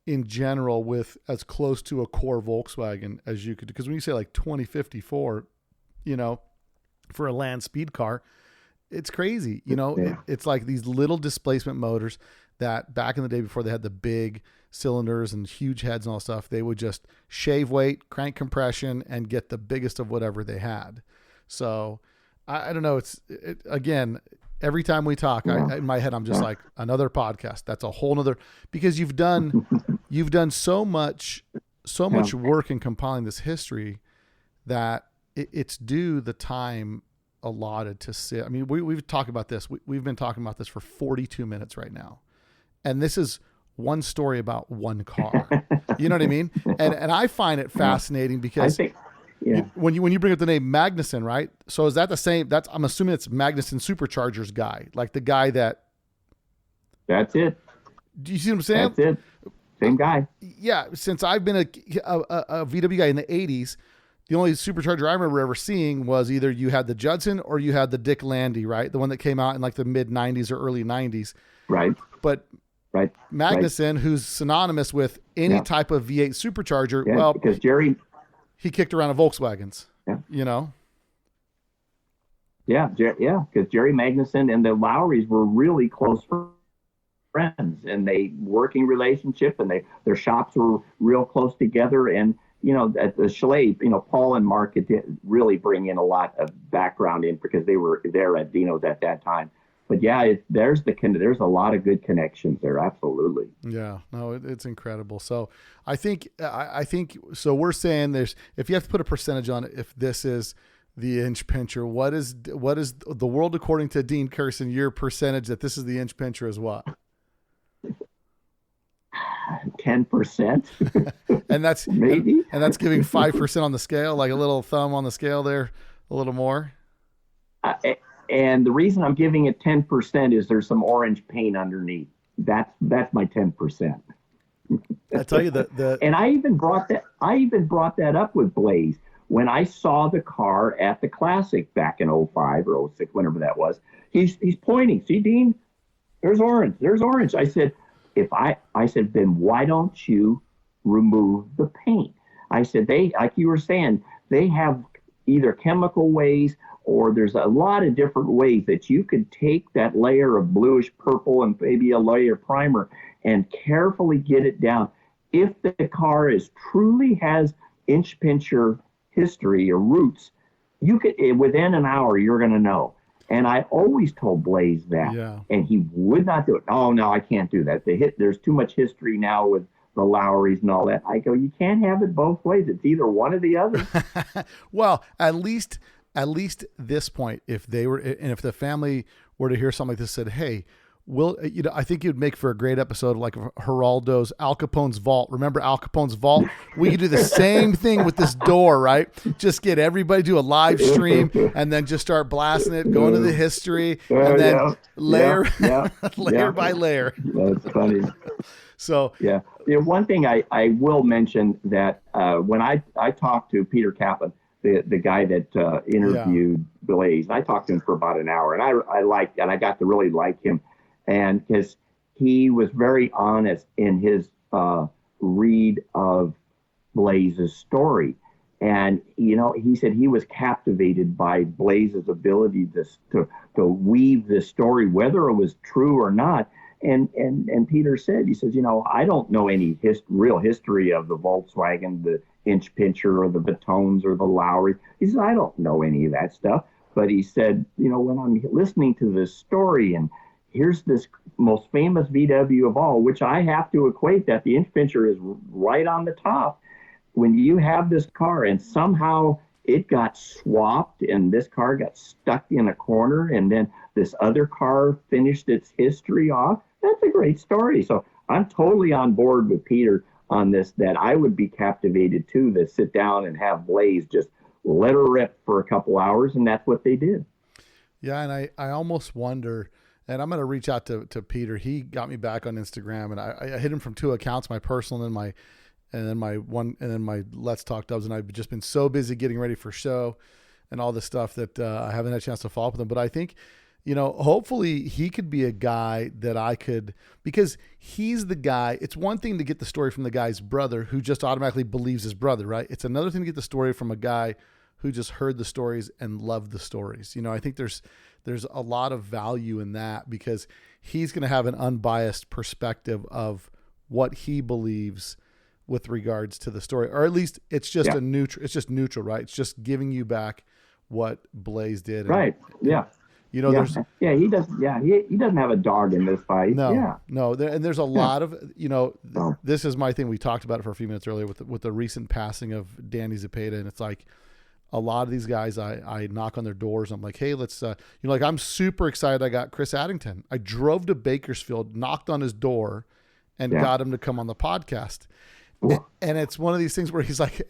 in general with as close to a core Volkswagen as you could, because when you say like 2054, for a land speed car, it's crazy. It's like these little displacement motors that back in the day, before they had the big cylinders and huge heads and all stuff, they would just shave weight, crank compression, and get the biggest of whatever they had. So I don't know. Again, every time we talk, in my head, I'm just like, another podcast. That's a whole nother, because you've done so much work in compiling this history that it's due the time allotted to sit. I mean, we've talked about this. We've been talking about this for 42 minutes right now. And this is one story about one car. You know what I mean? And I find it fascinating because when you bring up the name Magnuson, right? So is that the same? I'm assuming it's Magnuson Superchargers guy, like the guy that. That's it. Do you see what I'm saying? That's it. Same guy. Yeah. Since I've been a VW guy in the 80s, the only supercharger I remember ever seeing was either you had the Judson or you had the Dick Landy, right? The one that came out in like the mid 90s or early 90s. Right. But Magnuson, who's synonymous with any type of V8 supercharger, well, because he kicked around a Volkswagens, you know? Yeah, because Jerry Magnuson and the Lowrys were really close friends, and they working relationship, and their shops were real close together. And you know, at the Chalet, you know, Paul and Mark did really bring in a lot of background in because they were there at Dino's at that time. But yeah, there's a lot of good connections there. Absolutely. Yeah, no, it's incredible. So I think so. We're saying if you have to put a percentage on it, if this is the inch pincher, what is the world according to Dean Kirsten? Your percentage that this is the inch pincher is what? 10%. And that's maybe. And that's giving 5% on the scale, like a little thumb on the scale there, a little more. And the reason I'm giving it 10% is there's some orange paint underneath. That's my 10%. I tell you and I even brought that up with Blase when I saw the car at the Classic back in 05 or 06, whenever that was. He's pointing. See, Dean, there's orange. There's orange. I said, then why don't you remove the paint? I said, like you were saying, they have either chemical ways or there's a lot of different ways that you could take that layer of bluish purple and maybe a layer of primer and carefully get it down. If the car truly has inch pincher history or roots, you could, within an hour, you're going to know. And I always told Blase that, and he would not do it. Oh, no, I can't do that. There's too much history now with the Lowrys and all that. I go, you can't have it both ways. It's either one or the other. Well, at least this point, if the family were to hear something like this, said, hey, I think you'd make for a great episode like Geraldo's Al Capone's Vault. Remember Al Capone's Vault? We could do the same thing with this door, right? Just get everybody do a live stream and then just start blasting it, go into the history, and then layer by layer. That's funny. So one thing I will mention that when I talked to Peter Kappen, the guy that interviewed Blase, I talked to him for about an hour, and I got to really like him. And because he was very honest in his read of Blase's story. And, you know, he said he was captivated by Blase's ability to weave this story, whether it was true or not. And Peter said, he says, you know, I don't know any real history of the Volkswagen, the inch pincher or the Batones or the Lowry. He says, I don't know any of that stuff. But he said, you know, when I'm listening to this story and here's this most famous VW of all, which I have to equate that the inch pincher is right on the top. When you have this car and somehow it got swapped and this car got stuck in a corner and then this other car finished its history off, that's a great story. So I'm totally on board with Peter on this, that I would be captivated too, to sit down and have Blase just let her rip for a couple hours. And that's what they did. Yeah. And I almost wonder, and I'm going to reach out to Peter. He got me back on Instagram, and I hit him from two accounts, my personal and then my Let's Talk Dubs. And I've just been so busy getting ready for show and all this stuff that I haven't had a chance to follow up with him. But I think, you know, hopefully he could be a guy that I could, because he's the guy. It's one thing to get the story from the guy's brother who just automatically believes his brother, right? It's another thing to get the story from a guy who just heard the stories and loved the stories. You know, I think there's a lot of value in that because he's going to have an unbiased perspective of what he believes with regards to the story, or at least it's just it's just neutral, right? It's just giving you back what Blase did. Right. Yeah. You know, he doesn't have a dog in this fight. No. And there's a lot of, you know, this is my thing. We talked about it for a few minutes earlier with the recent passing of Danny Zepeda. And it's like, a lot of these guys, I knock on their doors. I'm like, hey, let's, like, I'm super excited. I got Chris Addington. I drove to Bakersfield, knocked on his door, and got him to come on the podcast. And it's one of these things where he's like,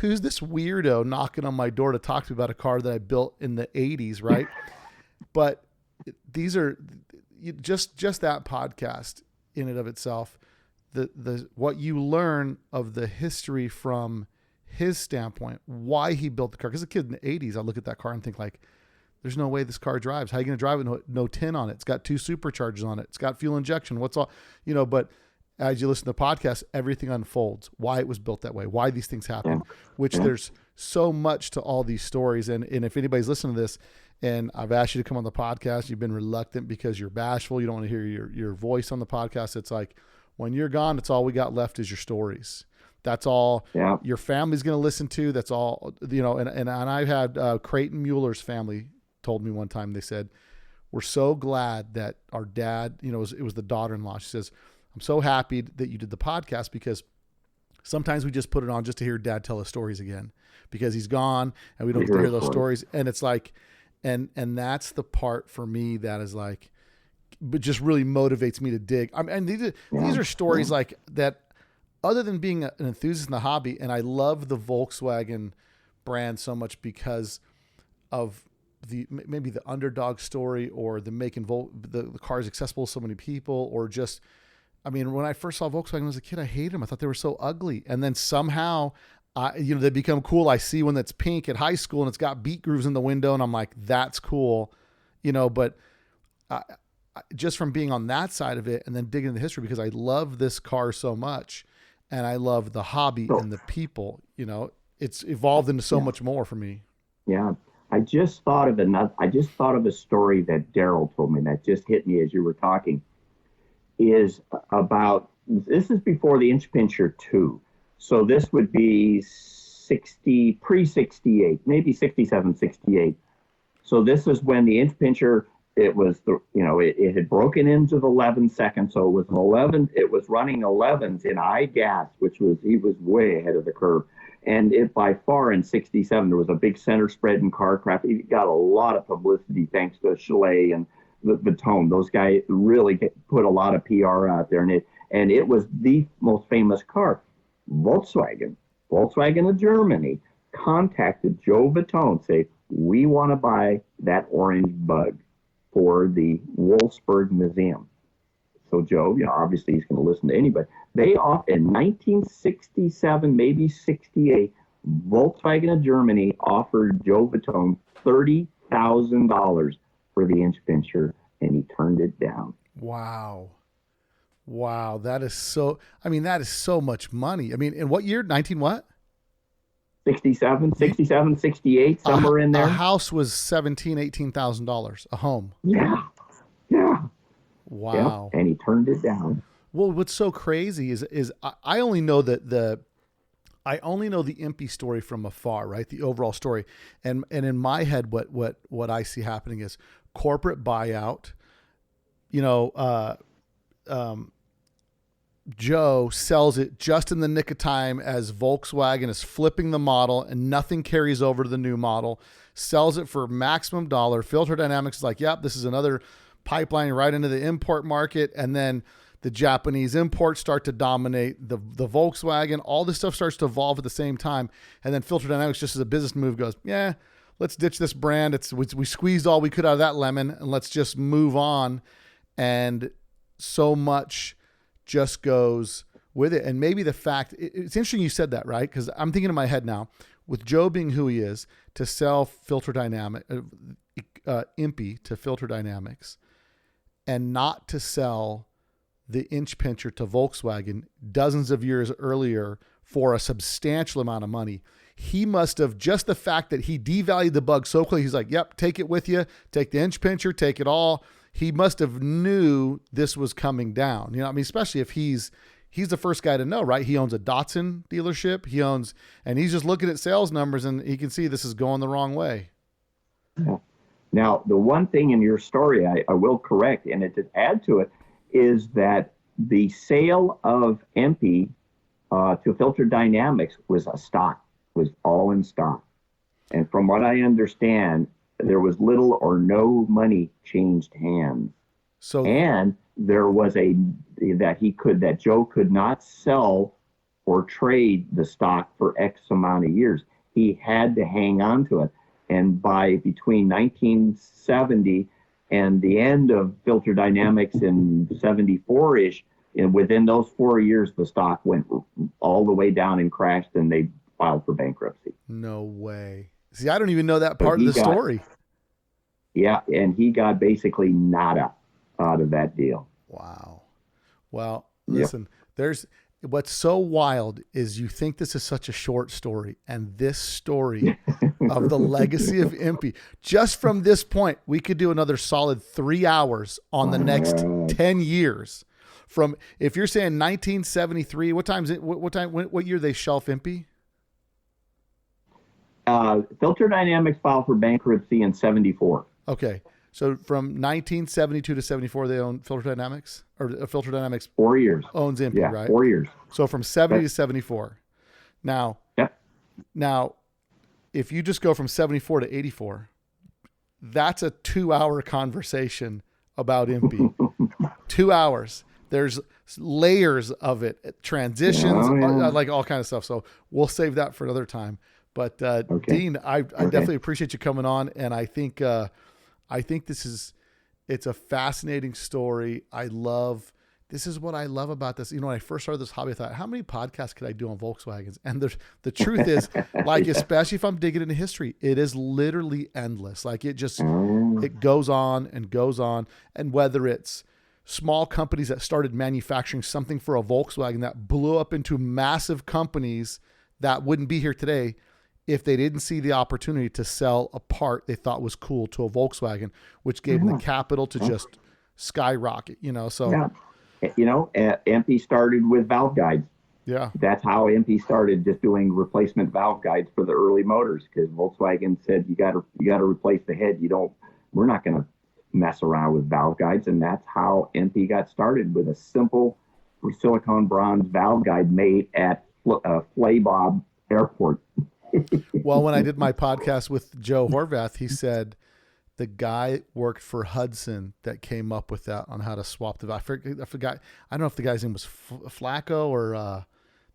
who's this weirdo knocking on my door to talk to me about a car that I built in the 80s, right? But these are just that podcast in and of itself, the what you learn of the history from his standpoint, why he built the car. Because a kid in the 80s, I look at that car and think like, there's no way this car drives. How are you going to drive it? No tin on it. It's got 2 superchargers on it. It's got fuel injection. What's all, but as you listen to the podcast, everything unfolds, why it was built that way, why these things happen, which there's so much to all these stories. And if anybody's listening to this and I've asked you to come on the podcast, you've been reluctant because you're bashful. You don't want to hear your voice on the podcast. It's like, when you're gone, it's all we got left is your stories. That's all your family's going to listen to. That's all, and I had Creighton Mueller's family told me one time, they said, we're so glad that our dad, it was the daughter-in-law. She says, I'm so happy that you did the podcast because sometimes we just put it on just to hear dad tell his stories again because he's gone and we don't get to hear those stories. And it's like, and that's the part for me that is like, but just really motivates me to dig. I mean, these are stories like that, other than being an enthusiast in the hobby. And I love the Volkswagen brand so much because of maybe the underdog story or the making the car is accessible to so many people, or just, I mean, when I first saw Volkswagen as a kid, I hated them. I thought they were so ugly. And then somehow, they become cool. I see one that's pink at high school and it's got beat grooves in the window. And I'm like, that's cool, but just from being on that side of it and then digging into the history, because I love this car so much and I love the hobby and the people, it's evolved into so much more for me. Yeah. I just thought of a story that Daryl told me that just hit me as you were talking. Is about, this is before the Inch Pincher 2. So this would be pre-68, maybe 67, 68. So this is when the Inch Pincher, it was it had broken into the 11 seconds. So it was it was running 11s in iGas, he was way ahead of the curve. And it by far in 67, there was a big center spread in CarCraft. It got a lot of publicity thanks to Chalet and the tone. Those guys really put a lot of PR out there, and it was the most famous car. Volkswagen of Germany contacted Joe Vitone, say, we want to buy that orange bug for the Wolfsburg Museum. So Joe, obviously he's going to listen to anybody. They offered in 1967, maybe 68, Volkswagen of Germany offered Joe Vitone $30,000 for the Inch Pincher, and he turned it down. Wow. That is so much money. I mean, in what year? 19 what? 67, 68, somewhere in there. A house was $18,000, a home. Yeah. Wow. Yeah, and he turned it down. Well, what's so crazy is I only know the EMPI story from afar, right? The overall story. And in my head, what I see happening is corporate buyout. Joe sells it just in the nick of time as Volkswagen is flipping the model and nothing carries over to the new model, sells it for maximum dollar. Filter Dynamics is like, yep, this is another pipeline right into the import market. And then the Japanese imports start to dominate the Volkswagen. All this stuff starts to evolve at the same time. And then Filter Dynamics, just as a business move, goes, yeah, let's ditch this brand. We squeezed all we could out of that lemon and let's just move on. And so much just goes with it. And maybe the fact, it's interesting you said that, right? Because I'm thinking in my head now, with Joe being who he is, to sell Filter Dynamic, EMPI to Filter Dynamics, and not to sell the Inch Pincher to Volkswagen dozens of years earlier for a substantial amount of money. He must have, just the fact that he devalued the bug so quickly, he's like, yep, take it with you, take the Inch Pincher, take it all. He must have knew this was coming down. Especially if he's the first guy to know, right? He owns a Datsun dealership. And he's just looking at sales numbers and he can see this is going the wrong way. Now, the one thing in your story I will correct, and to add to it, is that the sale of EMPI to Filter Dynamics was all in stock. And from what I understand, there was little or no money changed hands. So, and there was that Joe could not sell or trade the stock for X amount of years. He had to hang on to it. And by between 1970 and the end of Filter Dynamics in 74-ish, and within those 4 years, the stock went all the way down and crashed, and they filed for bankruptcy. No way. See, I don't even know that part of the story. Yeah, and he got basically nada out of that deal. Wow. Well, listen, there's what's so wild is you think this is such a short story, and this story of the legacy of EMPI, just from this point, we could do another solid 3 hours on the next 10 years. From, if you're saying 1973, what year they shelf EMPI? Filter Dynamics filed for bankruptcy in 74. Okay. So from 1972 to 74, they own Filter Dynamics, or Filter Dynamics 4 years owns EMPI, right? 4 years. So from 70 to 74. Now, now, if you just go from 74 to 84, that's a 2-hour conversation about EMPI. 2 hours. There's layers of it, transitions, like all kind of stuff. So we'll save that for another time. But Dean, I definitely appreciate you coming on, and I think it's a fascinating story. This is what I love about this. You know, when I first started this hobby, I thought, how many podcasts could I do on Volkswagens? And the truth is, like, especially if I'm digging into history, it is literally endless. Like, it goes on and goes on. And whether it's small companies that started manufacturing something for a Volkswagen that blew up into massive companies that wouldn't be here today if they didn't see the opportunity to sell a part they thought was cool to a Volkswagen, which gave them the capital to just skyrocket, you know? So, EMPI started with valve guides. Yeah. That's how EMPI started, just doing replacement valve guides for the early motors, because Volkswagen said, you got to replace the head. We're not going to mess around with valve guides. And that's how EMPI got started, with a simple silicone bronze valve guide made at Flabob Airport. Well, when I did my podcast with Joe Horvath, he said the guy worked for Hudson that came up with that on how to swap the valve. I forgot. I don't know if the guy's name was Flacco or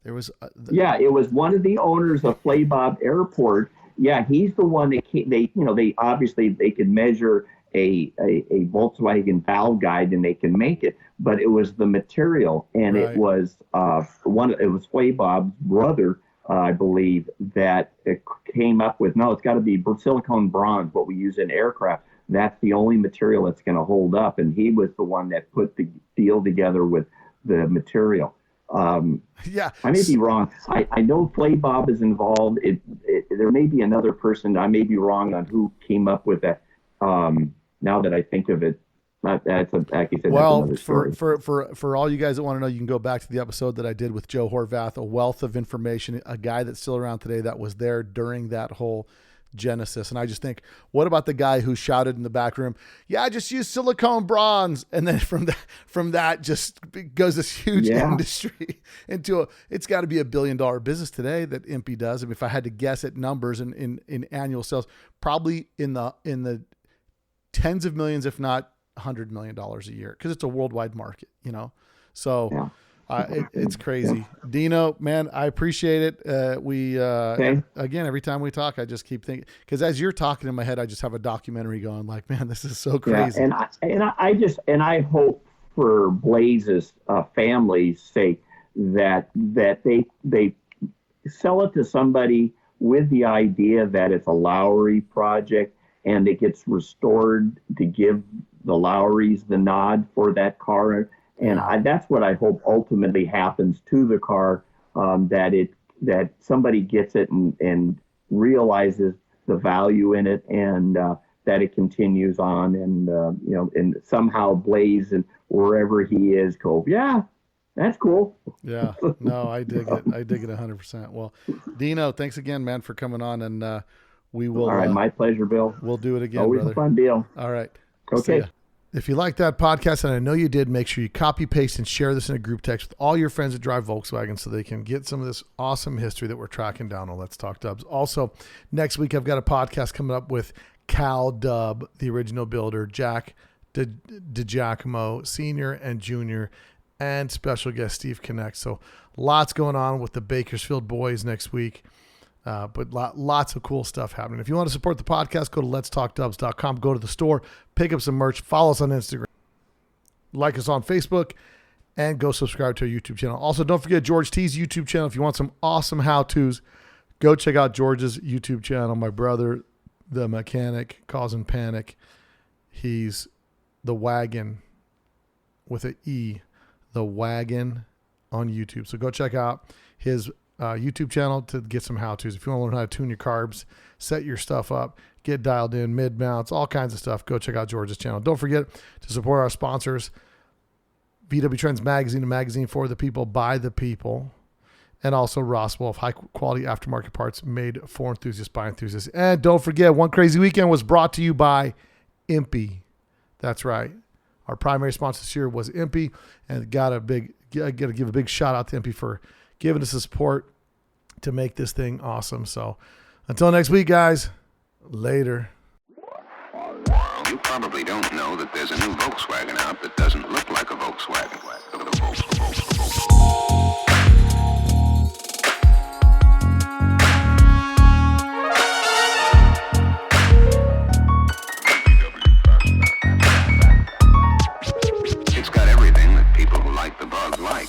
there was. It was one of the owners of Flabob Airport. Yeah, he's the one that they obviously they could measure a Volkswagen valve guide and they can make it, but it was the material, and it was Flabob's brother, I believe, that it came up with, no, it's got to be silicone bronze, what we use in aircraft. That's the only material that's going to hold up. And he was the one that put the deal together with the material. I may be wrong. I know Flabob is involved. There may be another person. I may be wrong on who came up with that. Now that I think of it, that's like you said. Well, for all you guys that want to know, you can go back to the episode that I did with Joe Horvath, a wealth of information, a guy that's still around today that was there during that whole genesis. And I just think, what about the guy who shouted in the back room, "Yeah, just use silicone bronze," and then from that just goes this huge industry into it's got to be $1 billion business today that EMPI does. I mean, if I had to guess at numbers in annual sales, probably in the tens of millions, if not $100 million a year, because it's a worldwide market, you know? So it's crazy. Dino, man, I appreciate it. Again, every time we talk, I just keep thinking, because as you're talking in my head, I just have a documentary going like, man, this is so crazy. I hope for Blase's family's sake that they sell it to somebody with the idea that it's a Lowry project and it gets restored to give the Lowrys the nod for that car. And that's what I hope ultimately happens to the car, that somebody gets it and realizes the value in it, and that it continues on, and and somehow Blase and wherever he is go, yeah, that's cool. Yeah, no, I dig it. I dig it 100%. Well, Dino, thanks again, man, for coming on, and we will. All right, my pleasure, Bill. We'll do it again, Always brother. A fun deal. All right. Okay. If you like that podcast, and I know you did, make sure you copy, paste, and share this in a group text with all your friends that drive Volkswagen so they can get some of this awesome history that we're tracking down on Let's Talk Dubs. Also, next week I've got a podcast coming up with Cal Dub, the original builder, Jack DiGiacomo, Sr. and Jr., and special guest Steve Connect. So lots going on with the Bakersfield boys next week. But lots of cool stuff happening. If you want to support the podcast, go to letstalkdubs.com. Go to the store, pick up some merch, follow us on Instagram, like us on Facebook, and go subscribe to our YouTube channel. Also, don't forget George T's YouTube channel. If you want some awesome how-tos, go check out George's YouTube channel. My brother, the mechanic, causing panic. He's the wagon with an E, the wagon on YouTube. So go check out his YouTube channel to get some how-tos. If you want to learn how to tune your carbs, set your stuff up, get dialed in, mid-mounts, all kinds of stuff, go check out George's channel. Don't forget to support our sponsors, VW Trends Magazine, a magazine for the people, by the people, and also Ross Wolf, high-quality aftermarket parts made for enthusiasts, by enthusiasts. And don't forget, One Crazy Weekend was brought to you by EMPI. That's right. Our primary sponsor this year was EMPI, and got to give a big shout out to EMPI for giving us the support to make this thing awesome. So until next week, guys, later. You probably don't know that there's a new Volkswagen out that doesn't look like a Volkswagen. It's got everything that people who like the bug like.